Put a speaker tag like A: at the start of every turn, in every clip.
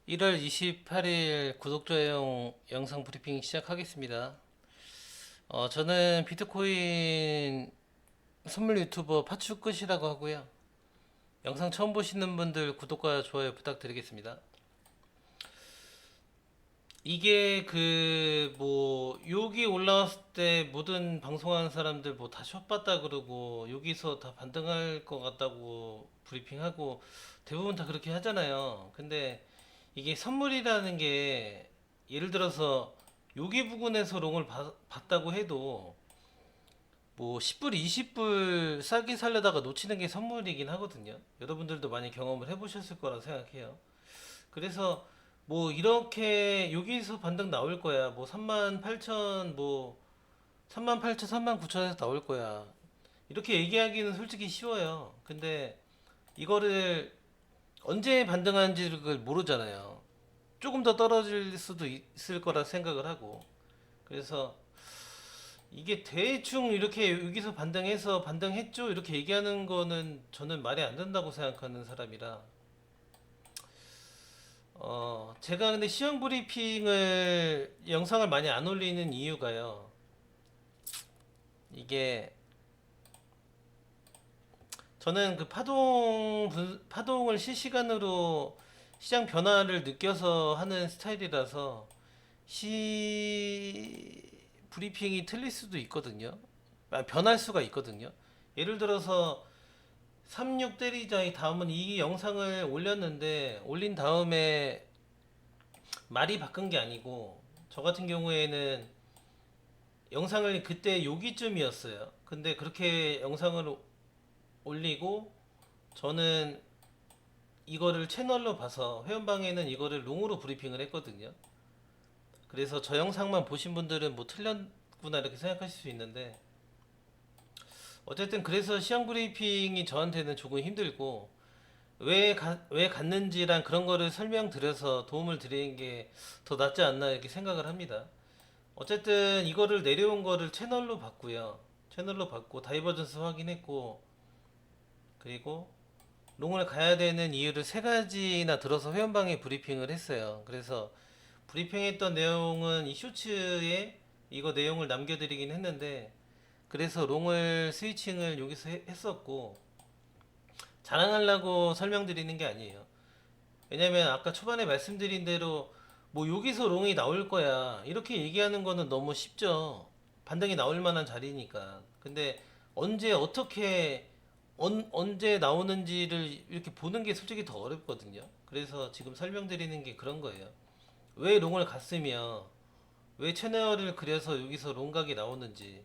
A: 1월 28일 구독자용 영상 브리핑 시작하겠습니다. 저는 비트코인 선물 유튜버 파추끝이라고 하고요. 영상 처음 보시는 분들 구독과 좋아요 부탁드리겠습니다. 이게 여기 올라왔을 때 모든 방송하는 사람들 뭐 다 숏봤다 그러고 여기서 다 반등할 것 같다고 브리핑하고 대부분 다 그렇게 하잖아요. 근데 이게 선물이라는 게 예를 들어서 여기 부근에서 롱을 봤다고 해도 뭐 10불, 20불 싸게 살려다가 놓치는 게 선물이긴 하거든요. 여러분들도 많이 경험을 해보셨을 거라 생각해요. 그래서 뭐 이렇게 여기서 반등 나올 거야. 뭐 38,000, 뭐 38,000, 39,000에서 나올 거야. 이렇게 얘기하기는 솔직히 쉬워요. 근데 이거를 언제 반등하는지를 모르잖아요. 조금 더 떨어질 수도 있을 거라 생각을 하고. 그래서 이게 대충 이렇게 여기서 반등해서 반등했죠 이렇게 얘기하는 거는 저는 말이 안 된다고 생각하는 사람이라 제가 근데 시황 브리핑을 영상을 많이 안 올리는 이유가요. 이게 저는 그 파동을 실시간으로 시장 변화를 느껴서 하는 스타일이라서 시 브리핑이 틀릴 수도 있거든요. 변할 수가 있거든요. 예를 들어서 36 때리자 이 다음은 이 영상을 올렸는데 올린 다음에 말이 바꾼 게 아니고 저 같은 경우에는 영상을 그때 여기쯤이었어요. 근데 그렇게 영상을 올리고 저는 이거를 채널로 봐서 회원방에는 이거를 롱으로 브리핑을 했거든요. 그래서 저 영상만 보신 분들은 뭐 틀렸구나 이렇게 생각하실 수 있는데 어쨌든 그래서 시황 브리핑이 저한테는 조금 힘들고 왜 갔는지랑 그런 거를 설명드려서 도움을 드리는 게 더 낫지 않나 이렇게 생각을 합니다. 어쨌든 이거를 내려온 거를 채널로 봤고요. 채널로 봤고 다이버전스 확인했고 그리고 롱을 가야 되는 이유를 세 가지나 들어서 회원방에 브리핑을 했어요. 그래서 브리핑했던 내용은 이 쇼츠에 이거 내용을 남겨드리긴 했는데 그래서 롱을 스위칭을 여기서 했었고 자랑하려고 설명드리는 게 아니에요. 왜냐면 아까 초반에 말씀드린 대로 뭐 여기서 롱이 나올 거야 이렇게 얘기하는 거는 너무 쉽죠. 반등이 나올 만한 자리니까. 근데 언제 어떻게 언제 나오는지를 이렇게 보는 게 솔직히 더 어렵거든요. 그래서 지금 설명드리는 게 그런 거예요. 왜 롱을 갔으며 왜 채널을 그려서 여기서 롱각이 나오는지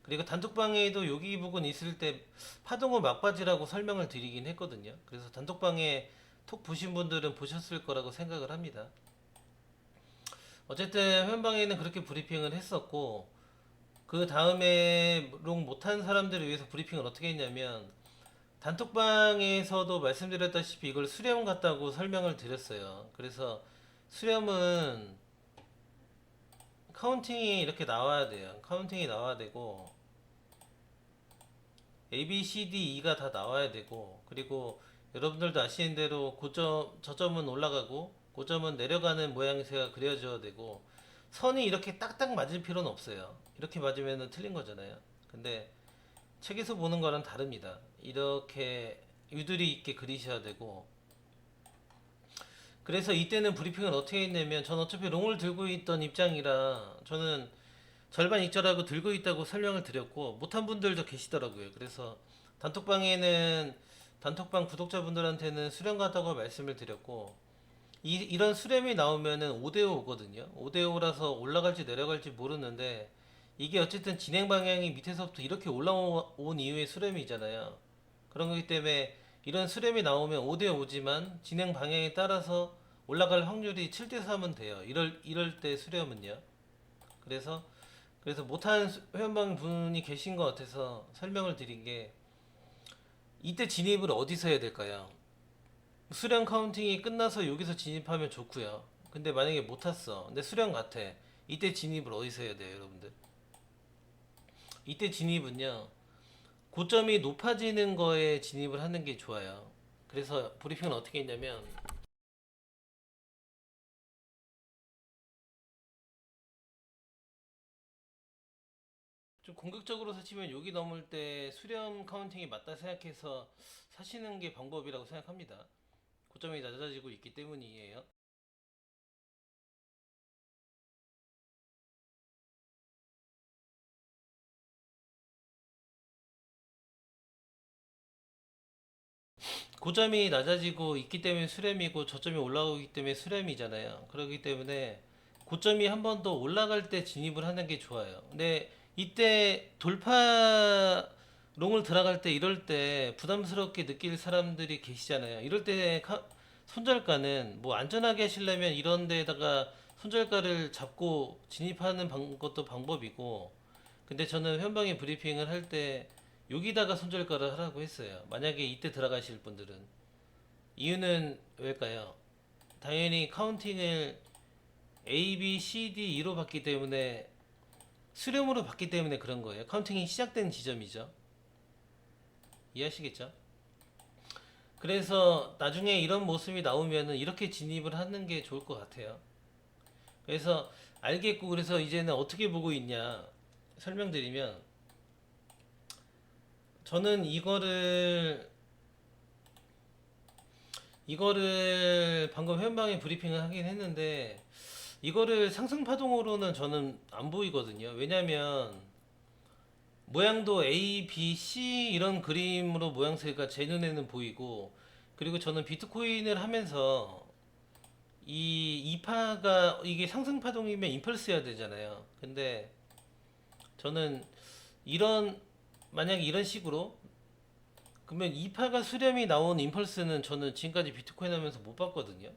A: 그리고 단톡방에도 여기 부분 있을 때 파동을 막바지라고 설명을 드리긴 했거든요. 그래서 단톡방에 톡 보신 분들은 보셨을 거라고 생각을 합니다. 어쨌든 현방에는 그렇게 브리핑을 했었고 그 다음에 롱 못한 사람들을 위해서 브리핑을 어떻게 했냐면 단톡방에서도 말씀드렸다시피 이걸 수렴 같다고 설명을 드렸어요. 그래서 수렴은 카운팅이 이렇게 나와야 돼요. 카운팅이 나와야 되고 A, B, C, D, E가 다 나와야 되고 그리고 여러분들도 아시는 대로 고점 저점은 올라가고 고점은 내려가는 모양새가 그려져야 되고 선이 이렇게 딱딱 맞을 필요는 없어요. 이렇게 맞으면 틀린 거잖아요. 근데 책에서 보는 거랑 다릅니다. 이렇게 유두리 있게 그리셔야 되고 그래서 이때는 브리핑을 어떻게 했냐면 전 어차피 롱을 들고 있던 입장이라 저는 절반 익절하고 들고 있다고 설명을 드렸고 못한 분들도 계시더라고요. 그래서 단톡방에는 단톡방 구독자분들한테는 수렴 같다고 말씀을 드렸고 이런 수렴이 나오면은 5대5거든요. 5대5라서 올라갈지 내려갈지 모르는데 이게 어쨌든 진행 방향이 밑에서부터 이렇게 올라온 이후의 수렴이잖아요. 그런 거기 때문에 이런 수렴이 나오면 5대5지만 진행 방향에 따라서 올라갈 확률이 7대3은 돼요. 이럴 때 수렴은요. 그래서 못한 회원방 분이 계신 것 같아서 설명을 드린 게 이때 진입을 어디서 해야 될까요? 수령 카운팅이 끝나서 여기서 진입하면 좋고요. 근데 만약에 못 탔어. 근데 수령 같아. 이때 진입을 어디서 해야 돼요, 여러분들? 이때 진입은요. 고점이 높아지는 거에 진입을 하는 게 좋아요. 그래서 브리핑은 어떻게 했냐면 좀 공격적으로 사시면 여기 넘을 때 수렴 카운팅이 맞다 생각해서 사시는 게 방법이라고 생각합니다. 고점이 낮아지고 있기 때문이에요. 고점이 낮아지고 있기 때문에 수렴이고 저점이 올라오기 때문에 수렴이잖아요. 그렇기 때문에 고점이 한 번 더 올라갈 때 진입을 하는 게 좋아요. 근데 이때 돌파롱을 들어갈 때 이럴 때 부담스럽게 느낄 사람들이 계시잖아요. 이럴 때 손절가는 뭐 안전하게 하시려면 이런 데다가 손절가를 잡고 진입하는 것도 방법이고, 근데 저는 현방에 브리핑을 할 때 여기다가 손절가를 하라고 했어요. 만약에 이때 들어가실 분들은. 이유는 왜일까요? 당연히 카운팅을 A, B, C, D, E로 봤기 때문에, 수렴으로 봤기 때문에 그런 거예요. 카운팅이 시작된 지점이죠. 이해하시겠죠? 그래서 나중에 이런 모습이 나오면은 이렇게 진입을 하는 게 좋을 것 같아요. 그래서 알겠고, 그래서 이제는 어떻게 보고 있냐 설명드리면, 저는 이거를 방금 현방에 브리핑을 하긴 했는데, 이거를 상승 파동으로는 저는 안 보이거든요. 왜냐면 모양도 A, B, C 이런 그림으로 모양새가 제 눈에는 보이고, 그리고 저는 비트코인을 하면서 이 이파가 이게 상승 파동이면 임펄스여야 되잖아요. 근데 저는 이런, 만약에 이런 식으로, 그러면 이파가 수렴이 나온 임펄스는 저는 지금까지 비트코인 하면서 못 봤거든요.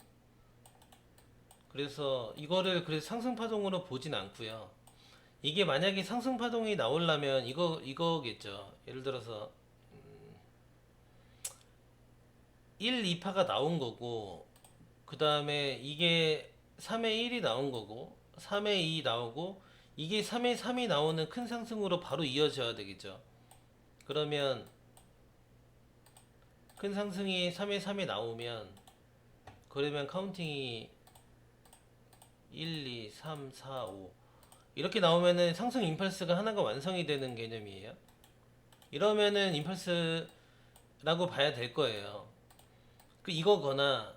A: 그래서 이거를 그래서 상승 파동으로 보진 않고요. 이게 만약에 상승 파동이 나오려면 이거겠죠. 예를 들어서 1, 2파가 나온 거고, 그 다음에 이게 3의 1이 나온 거고, 3의 2 나오고, 이게 3의 3이 나오는 큰 상승으로 바로 이어져야 되겠죠. 그러면 큰 상승이 3의 3이 나오면, 그러면 카운팅이 1, 2, 3, 4, 5 이렇게 나오면은 상승 임펄스가 하나가 완성이 되는 개념이에요. 이러면은 임펄스라고 봐야 될 거예요. 그 이거거나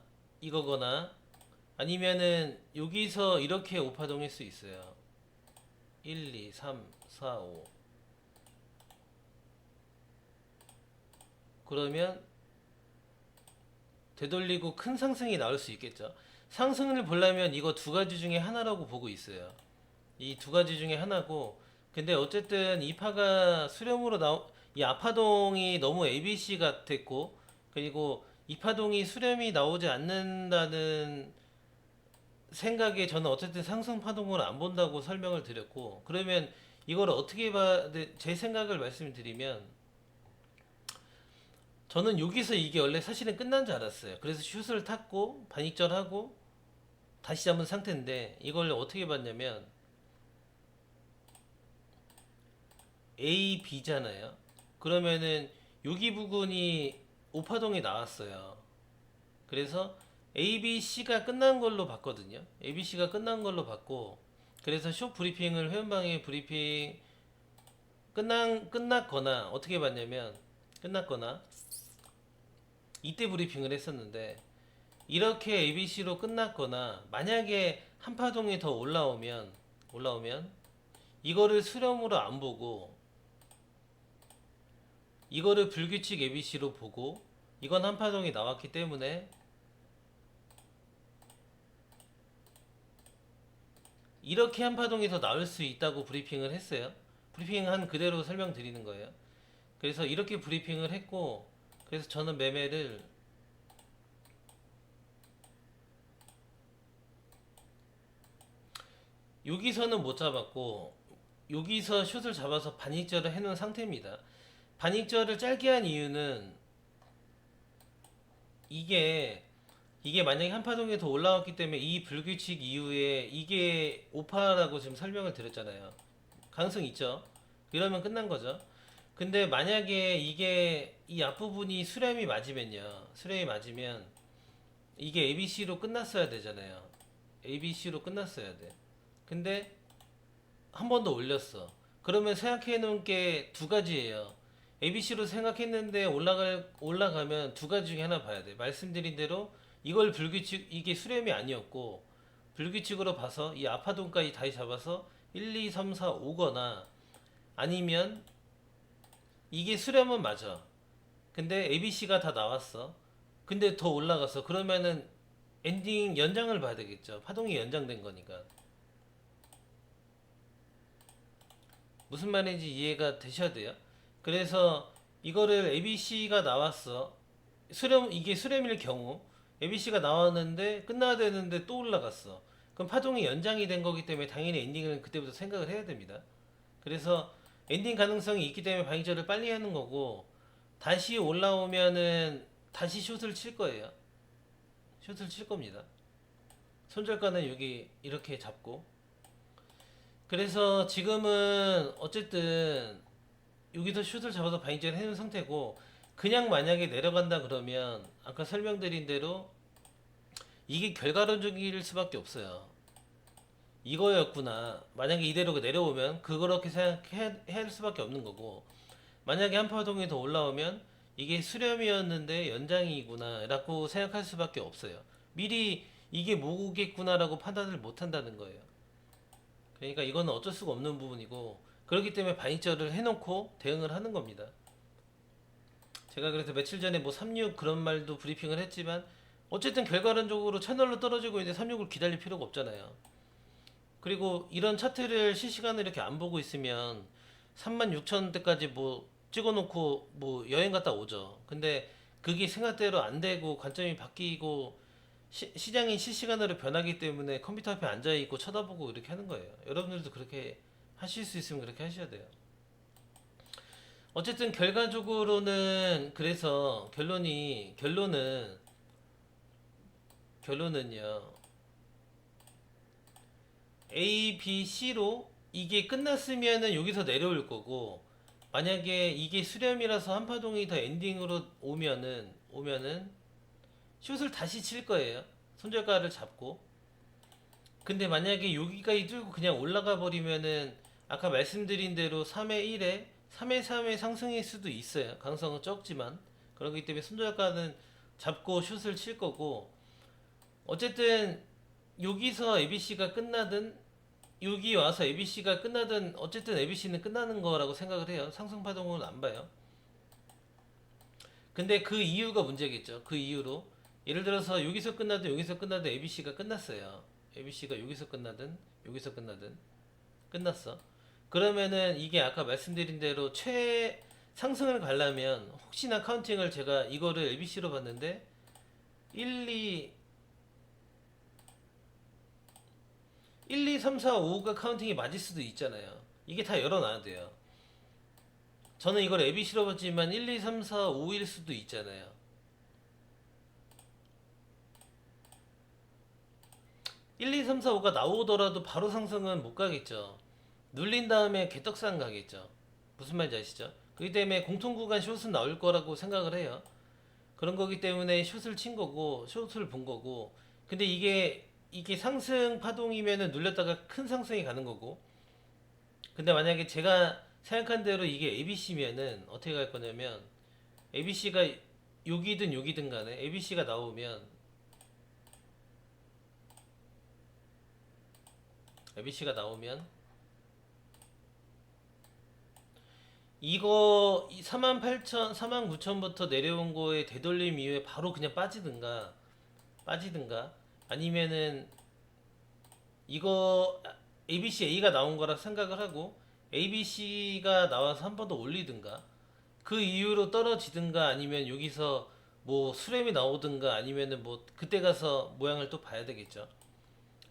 A: 아니면은 여기서 이렇게 오파동일 수 있어요. 1, 2, 3, 4, 5 그러면 되돌리고 큰 상승이 나올 수 있겠죠. 상승을 보려면 이거 두 가지 중에 하나라고 보고 있어요. 이 두 가지 중에 하나고, 근데 어쨌든 이파가 수렴으로 이 아파동이 너무 ABC 같았고, 그리고 이파동이 수렴이 나오지 않는다는 생각에 저는 어쨌든 상승 파동을 안 본다고 설명을 드렸고, 그러면 이걸 어떻게 제 생각을 말씀드리면, 저는 여기서 이게 원래 사실은 끝난 줄 알았어요. 그래서 슛을 탔고 반익절하고 다시 잡은 상태인데, 이걸 어떻게 봤냐면 A, B잖아요. 그러면은 여기 부분이 오파동이 나왔어요. 그래서 A, B, C가 끝난 걸로 봤거든요. A, B, C가 끝난 걸로 봤고, 그래서 쇼 브리핑을 회원방에 브리핑 끝났거나 어떻게 봤냐면, 끝났거나 이때 브리핑을 했었는데, 이렇게 ABC로 끝났거나 만약에 한파동이 더 올라오면 이거를 수렴으로 안 보고 이거를 불규칙 ABC로 보고, 이건 한파동이 나왔기 때문에 이렇게 한파동이 더 나올 수 있다고 브리핑을 했어요. 브리핑한 그대로 설명드리는 거예요. 그래서 이렇게 브리핑을 했고, 그래서 저는 매매를 여기서는 못 잡았고, 여기서 슛을 잡아서 반익절을 해놓은 상태입니다. 반익절을 짧게 한 이유는, 이게 만약에 한파동이 더 올라왔기 때문에 이 불규칙 이후에 이게 오파라고 지금 설명을 드렸잖아요. 가능성 있죠. 이러면 끝난 거죠. 근데 만약에 이게 이 앞부분이 수렴이 맞으면 이게 ABC로 끝났어야 되잖아요. ABC로 끝났어야 돼. 근데 한 번 더 올렸어. 그러면 생각해 놓은 게 두 가지예요. ABC로 생각했는데 올라가면 두 가지 중에 하나 봐야 돼. 말씀드린 대로 이걸 불규칙, 이게 수렴이 아니었고, 불규칙으로 봐서 이 아파동까지 다시 잡아서 1, 2, 3, 4, 5거나 아니면 이게 수렴은 맞아. 근데 ABC가 다 나왔어. 근데 더 올라갔어. 그러면은 엔딩 연장을 봐야 되겠죠. 파동이 연장된 거니까. 무슨 말인지 이해가 되셔야 돼요. 그래서 이거를 ABC가 나왔어. 이게 수렴일 경우 ABC가 나왔는데 끝나야 되는데 또 올라갔어. 그럼 파동이 연장이 된 거기 때문에 당연히 엔딩을 그때부터 생각을 해야 됩니다. 그래서 엔딩 가능성이 있기 때문에 방위절을 빨리 하는 거고, 다시 올라오면은 다시 숏을 칠 거예요. 숏을 칠 겁니다. 손절가는 여기 이렇게 잡고. 그래서 지금은 어쨌든 여기서 슛을 잡아서 바인저를 해놓은 상태고, 그냥 만약에 내려간다 그러면 아까 설명드린 대로 이게 결과론적일 수밖에 없어요. 이거였구나. 만약에 이대로 내려오면 그렇게 생각해야 할 수밖에 없는 거고, 만약에 한파동이 더 올라오면 이게 수렴이었는데 연장이구나 라고 생각할 수밖에 없어요. 미리 이게 뭐겠구나라고 판단을 못 한다는 거예요. 그러니까 이거는 어쩔 수가 없는 부분이고, 그렇기 때문에 바이저를 해놓고 대응을 하는 겁니다. 제가 그래서 며칠 전에 뭐 36 그런 말도 브리핑을 했지만, 어쨌든 결과론적으로 채널로 떨어지고 있는데 36을 기다릴 필요가 없잖아요. 그리고 이런 차트를 실시간으로 이렇게 안 보고 있으면 36,000대까지 뭐 찍어놓고 뭐 여행 갔다 오죠. 근데 그게 생각대로 안 되고 관점이 바뀌고 시장이 실시간으로 변하기 때문에 컴퓨터 앞에 앉아 있고 쳐다보고 이렇게 하는 거예요. 여러분들도 그렇게 하실 수 있으면 그렇게 하셔야 돼요. 어쨌든 결과적으로는 그래서 결론은요. A, B, C로 이게 끝났으면은 여기서 내려올 거고, 만약에 이게 수렴이라서 한파동이 더 엔딩으로 오면은 슛을 다시 칠 거예요. 손절가를 잡고. 근데 만약에 여기까지 뚫고 그냥 올라가 버리면은 아까 말씀드린 대로 3의 1에 3의 3의 상승일 수도 있어요. 가능성은 적지만. 그렇기 때문에 손절가는 잡고 슛을 칠 거고, 어쨌든 여기서 ABC가 끝나든 여기 와서 ABC가 끝나든 어쨌든 ABC는 끝나는 거라고 생각을 해요. 상승 파동은 안 봐요. 근데 그 이유가 문제겠죠. 그 이유로 예를 들어서 여기서 끝나든 ABC가 끝났어요. ABC가 여기서 끝나든 끝났어. 그러면은 이게 아까 말씀드린 대로 최 상승을 가려면 혹시나 카운팅을 제가 이거를 ABC로 봤는데 1, 2 1, 2, 3, 4, 5가 카운팅이 맞을 수도 있잖아요. 이게 다 열어놔야 돼요. 저는 이걸 ABC로 봤지만 1, 2, 3, 4, 5일 수도 있잖아요. 1, 2, 3, 4, 5가 나오더라도 바로 상승은 못 가겠죠. 눌린 다음에 개떡상 가겠죠. 무슨 말인지 아시죠? 그렇기 때문에 공통구간 숏은 나올 거라고 생각을 해요. 그런 거기 때문에 숏을 친 거고, 숏을 본 거고. 근데 이게 상승 파동이면은 눌렸다가 큰 상승이 가는 거고. 근데 만약에 제가 생각한 대로 이게 ABC면은 어떻게 갈 거냐면, ABC가 여기든 간에 ABC가 나오면 ABC가 나오면 이거 48,000, 49,000부터 내려온 거에 되돌림 이후에 바로 그냥 빠지든가 아니면은 이거 ABC A가 나온 거라 생각을 하고 ABC가 나와서 한 번 더 올리든가 그 이후로 떨어지든가 아니면 여기서 뭐 수렴이 나오든가 아니면은 뭐 그때 가서 모양을 또 봐야 되겠죠.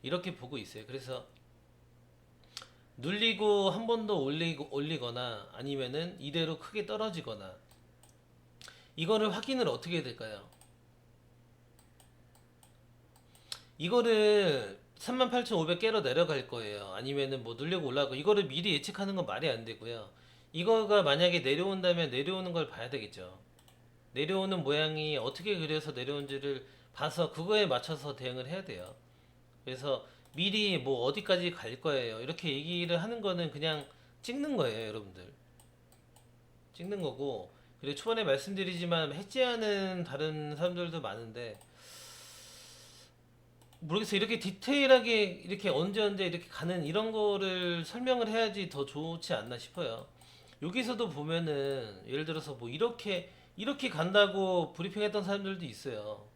A: 이렇게 보고 있어요. 그래서 눌리고 한 번 더 올리거나 아니면은 이대로 크게 떨어지거나 이거를 확인을 어떻게 해야 될까요? 이거를 38,500 깨러 내려갈 거예요. 아니면은 뭐 눌려고 올라가고 이거를 미리 예측하는 건 말이 안 되고요. 이거가 만약에 내려온다면 내려오는 걸 봐야 되겠죠. 내려오는 모양이 어떻게 그려서 내려온지를 봐서 그거에 맞춰서 대응을 해야 돼요. 그래서 미리 뭐 어디까지 갈 거예요. 이렇게 얘기를 하는 거는 그냥 찍는 거예요, 여러분들. 찍는 거고, 그리고 초반에 말씀드리지만 해지하는 다른 사람들도 많은데 모르겠어요. 이렇게 디테일하게 이렇게 언제 언제 이렇게 가는 이런 거를 설명을 해야지 더 좋지 않나 싶어요. 여기서도 보면은 예를 들어서 뭐 이렇게 간다고 브리핑했던 사람들도 있어요.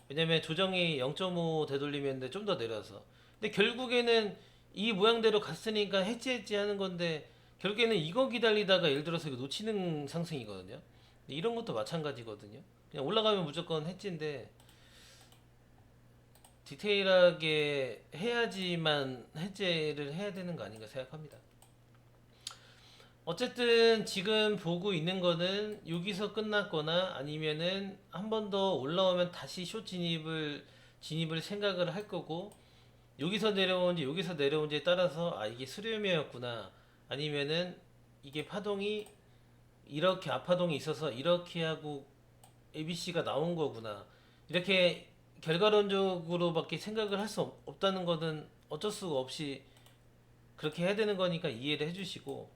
A: 왜냐면 조정이 0.5 되돌림이었는데 좀 더 내려서. 근데 결국에는 이 모양대로 갔으니까 해지 하는 건데 결국에는 이거 기다리다가 예를 들어서 이거 놓치는 상승이거든요. 근데 이런 것도 마찬가지거든요. 그냥 올라가면 무조건 해지인데 디테일하게 해야지만 해제를 해야 되는 거 아닌가 생각합니다. 어쨌든 지금 보고 있는 거는 여기서 끝났거나 아니면은 한 번 더 올라오면 다시 숏 진입을 생각을 할 거고, 여기서 내려온지 여기서 내려온지에 따라서 아 이게 수렴이었구나, 아니면은 이게 파동이 이렇게 앞파동이 있어서 이렇게 하고 ABC가 나온 거구나, 이렇게 결과론적으로밖에 생각을 할 수 없다는 거는 어쩔 수가 없이 그렇게 해야 되는 거니까 이해를 해주시고,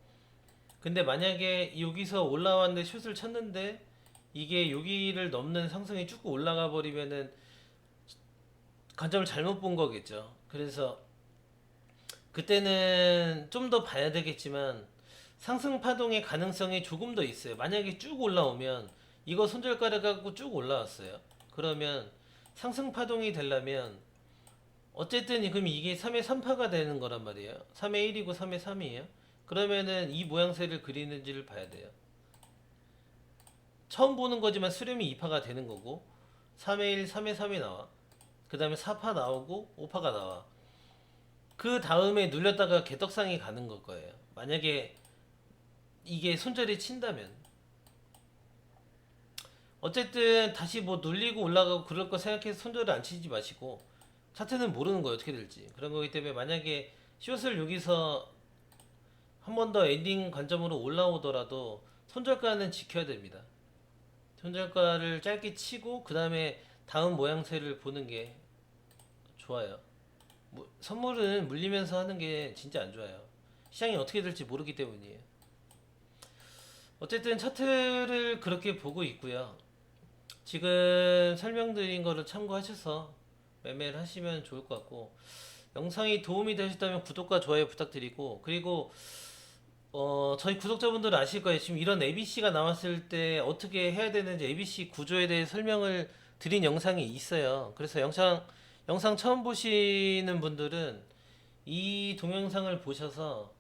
A: 근데 만약에 여기서 올라왔는데 슛을 쳤는데 이게 여기를 넘는 상승이 쭉 올라가 버리면은 관점을 잘못 본 거겠죠. 그래서 그때는 좀 더 봐야 되겠지만 상승 파동의 가능성이 조금 더 있어요. 만약에 쭉 올라오면 이거 손절가를 갖고 쭉 올라왔어요. 그러면 상승 파동이 되려면 어쨌든 그럼 이게 3의 3파가 되는 거란 말이에요. 3의 1이고 3의 3이에요. 그러면은 이 모양새를 그리는지를 봐야 돼요. 처음 보는 거지만 수렴이 2파가 되는 거고 3의 1, 3의 3이 나와. 그 다음에 4파 나오고 5파가 나와. 그 다음에 눌렸다가 개떡상이 가는 걸 거예요. 만약에 이게 손절이 친다면. 어쨌든 다시 뭐 눌리고 올라가고 그럴 거 생각해서 손절을 안 치지 마시고, 차트는 모르는 거예요, 어떻게 될지. 그런 거기 때문에 만약에 숏을 여기서 한 번 더 엔딩 관점으로 올라오더라도 손절가는 지켜야 됩니다. 손절가를 짧게 치고 그 다음에 다음 모양새를 보는 게 좋아요. 선물은 물리면서 하는 게 진짜 안 좋아요. 시장이 어떻게 될지 모르기 때문이에요. 어쨌든 차트를 그렇게 보고 있고요. 지금 설명드린 거를 참고하셔서 매매를 하시면 좋을 것 같고, 영상이 도움이 되셨다면 구독과 좋아요 부탁드리고, 그리고 저희 구독자분들은 아실 거예요. 지금 이런 ABC가 나왔을 때 어떻게 해야 되는지 ABC 구조에 대해 설명을 드린 영상이 있어요. 그래서 영상 처음 보시는 분들은 이 동영상을 보셔서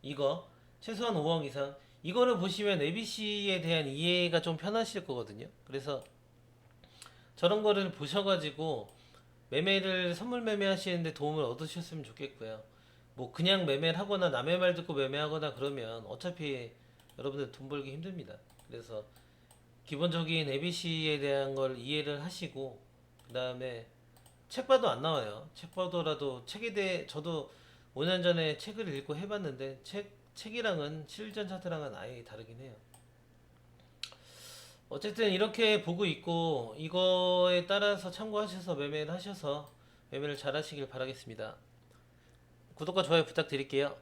A: 이거 최소한 5억 이상 이거를 보시면 ABC에 대한 이해가 좀 편하실 거거든요. 그래서 저런 거를 보셔가지고 선물 매매 하시는데 도움을 얻으셨으면 좋겠고요. 뭐 그냥 매매를 하거나 남의 말 듣고 매매하거나 그러면 어차피 여러분들 돈 벌기 힘듭니다. 그래서 기본적인 ABC에 대한 걸 이해를 하시고, 그 다음에 책 봐도 안 나와요. 책 봐도라도 책에 대해 저도 5년 전에 책을 읽고 해봤는데 책이랑은 실전 차트랑은 아예 다르긴 해요. 어쨌든 이렇게 보고 있고 이거에 따라서 참고하셔서 매매를 하셔서 매매를 잘 하시길 바라겠습니다. 구독과 좋아요 부탁드릴게요.